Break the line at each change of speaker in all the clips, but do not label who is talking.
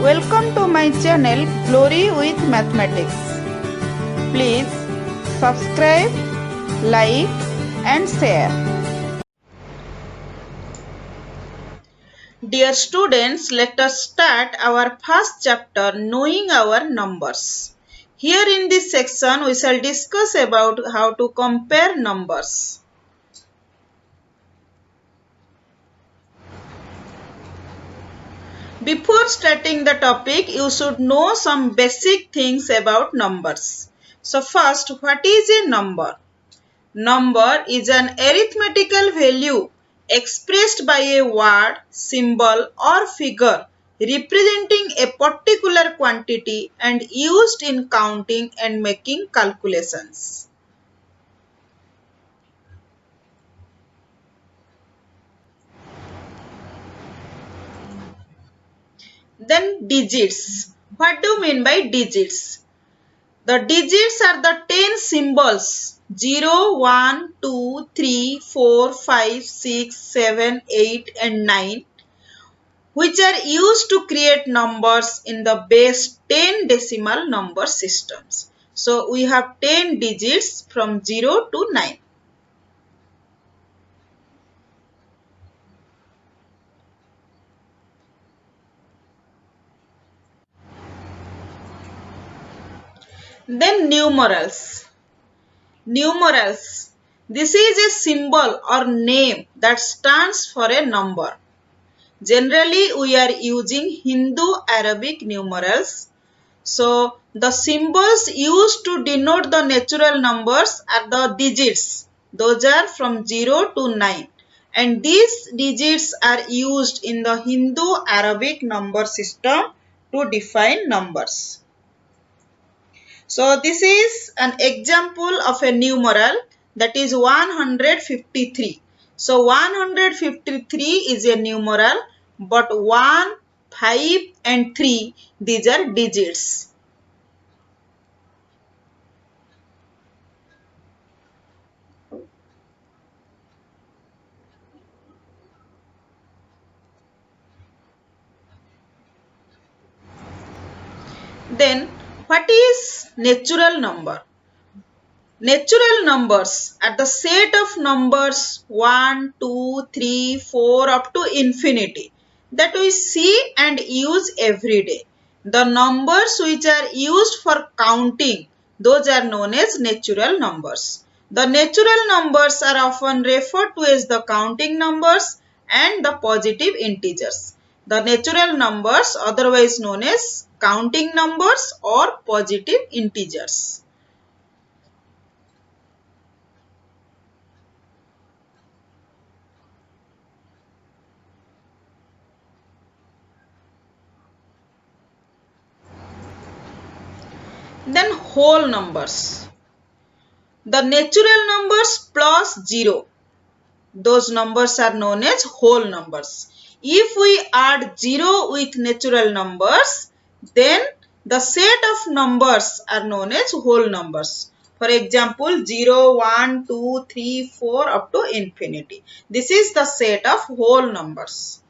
Welcome to my channel Glory with Mathematics. Please subscribe, like and share. Dear students, let us start our first chapter, Knowing Our Numbers. Here in this section, we shall discuss about how to compare numbers. Before starting the topic, you should know some basic things about numbers. So first, what is a number? Number is an arithmetical value expressed by a word, symbol or figure representing a particular quantity and used in counting and making calculations. Then digits. What do you mean by digits? The digits are the 10 symbols 0, 1, 2, 3, 4, 5, 6, 7, 8 and 9 which are used to create numbers in the base 10 decimal number systems. So we have 10 digits from 0 to 9. Then numerals. Numerals. This is a symbol or name that stands for a number. Generally, we are using Hindu-Arabic numerals. So, the symbols used to denote the natural numbers are the digits. Those are from 0 to 9. And these digits are used in the Hindu-Arabic number system to define numbers. So, this is an example of a numeral that is 153. So, 153 is a numeral, but 1, 5 and 3, these are digits. Then, what is natural number? Natural numbers are the set of numbers 1, 2, 3, 4 up to infinity that we see and use every day. The numbers which are used for counting, those are known as natural numbers. The natural numbers are often referred to as the counting numbers and the positive integers. The natural numbers, otherwise known as counting numbers or positive integers. Then whole numbers. The natural numbers plus 0. Those numbers are known as whole numbers. If we add 0 with natural numbers, then the set of numbers are known as whole numbers. For example, 0, 1, 2, 3, 4 up to infinity. This is the set of whole numbers.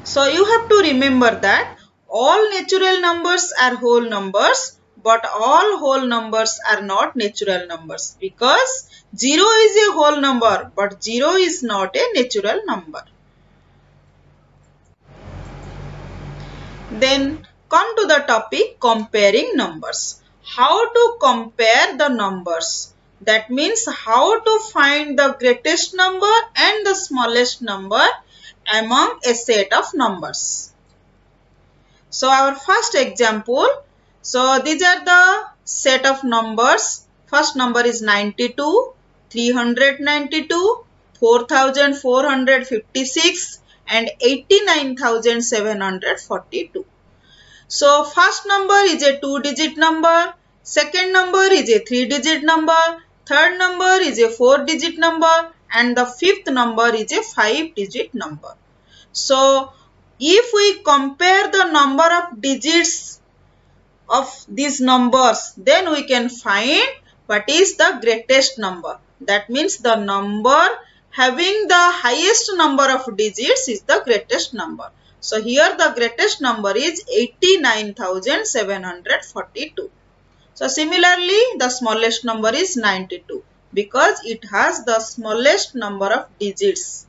So you have to remember that all natural numbers are whole numbers, but all whole numbers are not natural numbers because 0 is a whole number, but 0 is not a natural number. Then come to the topic comparing numbers. How to compare the numbers? That means how to find the greatest number and the smallest number among a set of numbers. So our first example, so these are the set of numbers. First number is 92, 392, 4456 and 89,742. So first number is a 2-digit number, second number is a 3-digit number, third number is a 4-digit number and the fifth number is a 5-digit number. So if we compare the number of digits of these numbers, then we can find what is the greatest number. That means the number having the highest number of digits is the greatest number. So here the greatest number is 89,742. So similarly, the smallest number is 92 because it has the smallest number of digits.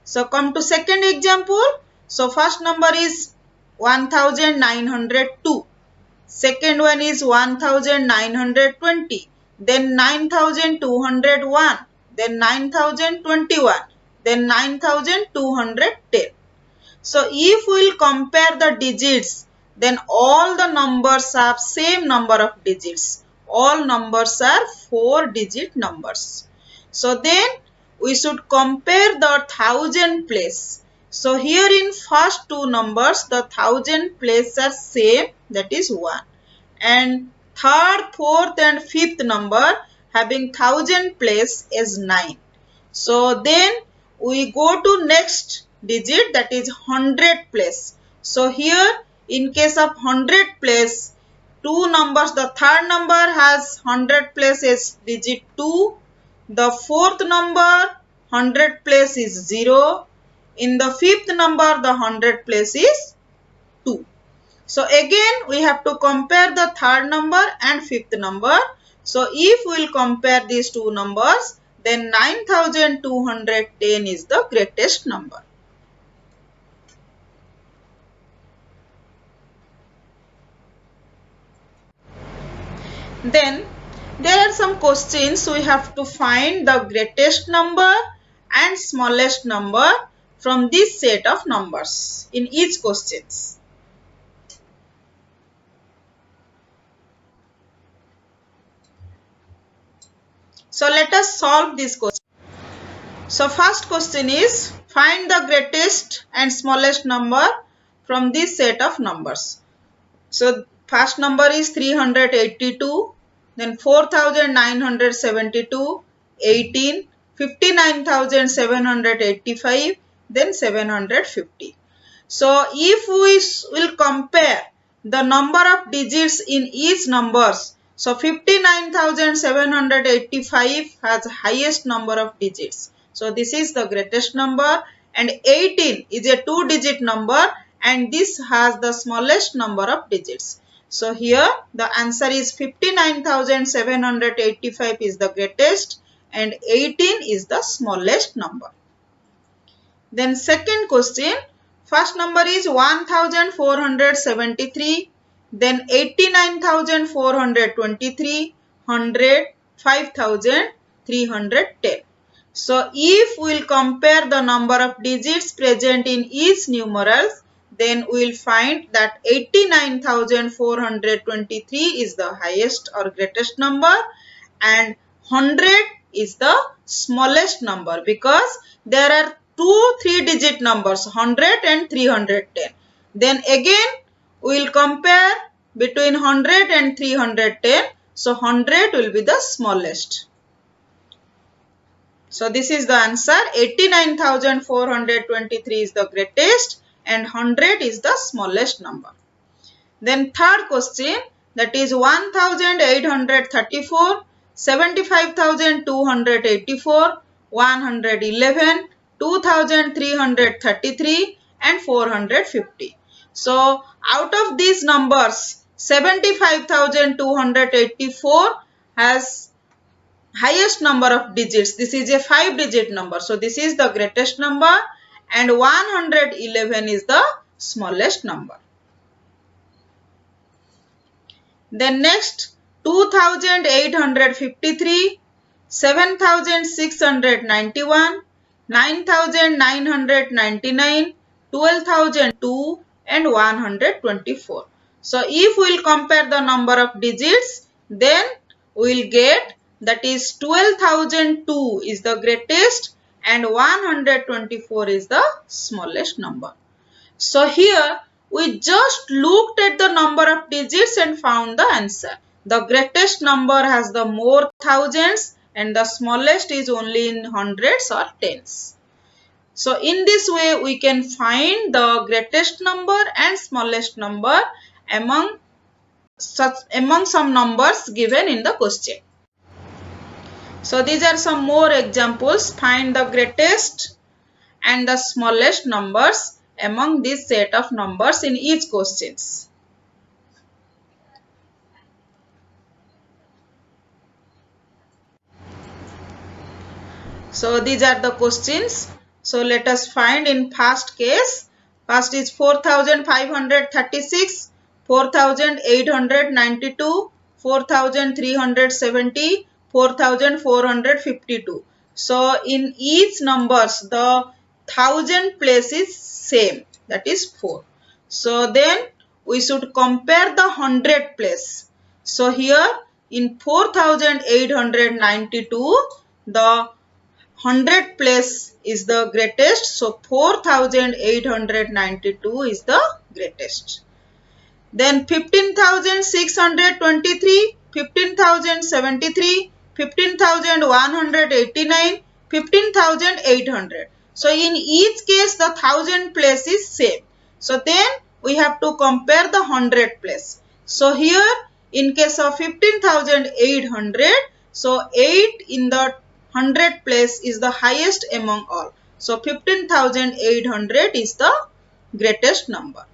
So come to second example. So first number is 1902. Second one is 1920. Then 9201. Then 9021. Then 9210. So if we will compare the digits, then all the numbers have same number of digits. All numbers are 4-digit numbers. So then we should compare the thousand place. So here in first two numbers, the thousand place are same, that is 1. And third, fourth and fifth number having thousand place is 9. So then we go to next digit, that is 100 place. So here in case of 100 place, two numbers, the third number has 100 place is digit 2. The fourth number 100 place is 0. In the fifth number the 100 place is 2. So again we have to compare the third number and fifth number. So if we will compare these two numbers, then 9210 is the greatest number. Then there are some questions. We have to find the greatest number and smallest number from this set of numbers in each questions. So let us solve this question. So first question is, find the greatest and smallest number from this set of numbers. So first number is 382, then 4972, 18, 59,785, then 750. So if we will compare the number of digits in each numbers, so 59,785 has highest number of digits. So this is the greatest number, and 18 is a 2-digit number, and this has the smallest number of digits. So here the answer is 59,785 is the greatest and 18 is the smallest number. Then second question, first number is 1473, then 89,423, 100, 5,310. So if we will compare the number of digits present in each numerals, then we will find that 89,423 is the highest or greatest number and 100 is the smallest number, because there are two 3-digit numbers, 100 and 310. Then again we will compare between 100 and 310. So 100 will be the smallest. So this is the answer. 89,423 is the greatest and 100 is the smallest number. Then third question, that is 1,834, 75,284, 111, 2,333 and 450. So out of these numbers, 75,284 has highest number of digits. This is a 5-digit number. So this is the greatest number and 111 is the smallest number. Then next, 2,853, 7,691, 9,999, 12,002 and 124. So if we will compare the number of digits, then we will get, that is 12,002 is the greatest and 124 is the smallest number. So here we just looked at the number of digits and found the answer. The greatest number has the more thousands and the smallest is only in hundreds or tens. So in this way we can find the greatest number and smallest number among some numbers given in the question. So these are some more examples. Find the greatest and the smallest numbers among this set of numbers in each questions. So these are the questions. So let us find in first case. First is 4536, 4892, 4370, 4452. So in each numbers the thousand place is same, that is 4. So then we should compare the 100 place. So here in 4892 the 100 place is the greatest, so 4892 is the greatest. Then 15,623, 15,073, 15,189, 15,800. So in each case the 1000 place is same. So then we have to compare the 100 place. So here in case of 15,800, so 8 in the 100 place is the highest among all. So 15,800 is the greatest number.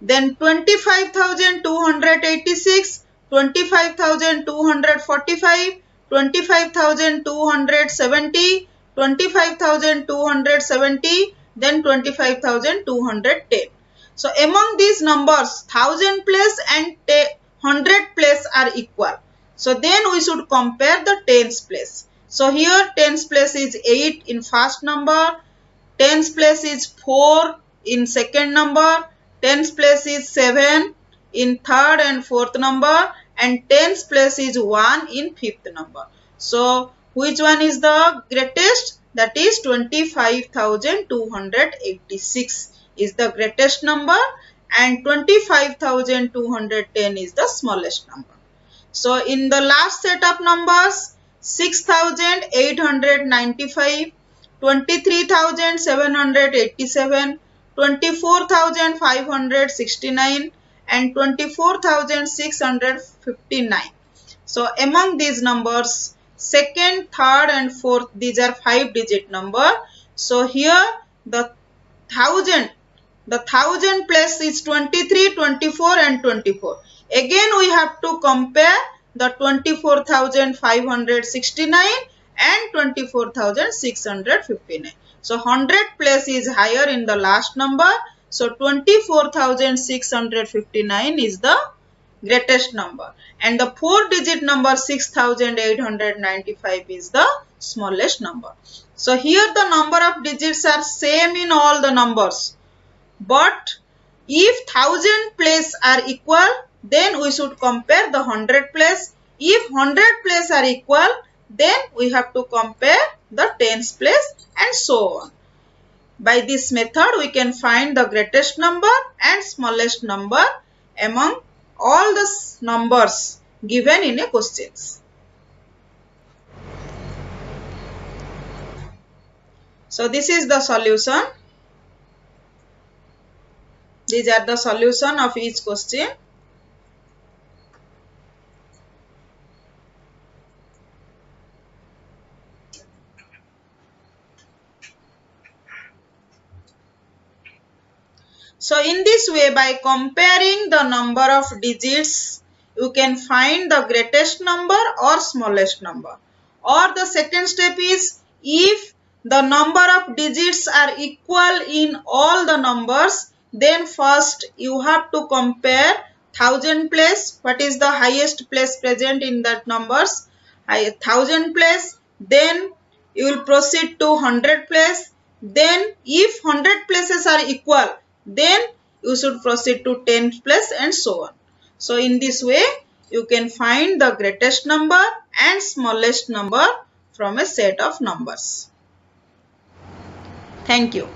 Then 25,286, 25,245, 25,270, 25,270, then 25,210. So among these numbers 1000 place and 100 place are equal. So then we should compare the tens place. So here tens place is 8 in first number, tens place is 4 in second number, tens place is 7 in third and fourth number, and tens place is 1 in fifth number. So which one is the greatest? That is 25,286 is the greatest number and 25,210 is the smallest number. So in the last set of numbers, 6,895, 23,787, 24,569 and 24,659. So among these numbers, second, third and fourth, these are 5-digit number. So here the thousand place is 23, 24 and 24. Again we have to compare the 24,569 and 24,659. So 100 place is higher in the last number. So 24,659 is the greatest number. And the 4-digit number 6,895 is the smallest number. So here the number of digits are same in all the numbers. But if 1000 place are equal, then we should compare the 100 place. If 100 place are equal, then we have to compare the tens place and so on. By this method, we can find the greatest number and smallest number among all the numbers given in a questions. So this is the solution. These are the solution of each question. So in this way, by comparing the number of digits, you can find the greatest number or smallest number. Or the second step is, if the number of digits are equal in all the numbers, then first you have to compare 1000 place, what is the highest place present in that numbers, 1000 place, then you will proceed to 100 place, then if 100 places are equal, then you should proceed to 10th place and so on. So in this way, you can find the greatest number and smallest number from a set of numbers. Thank you.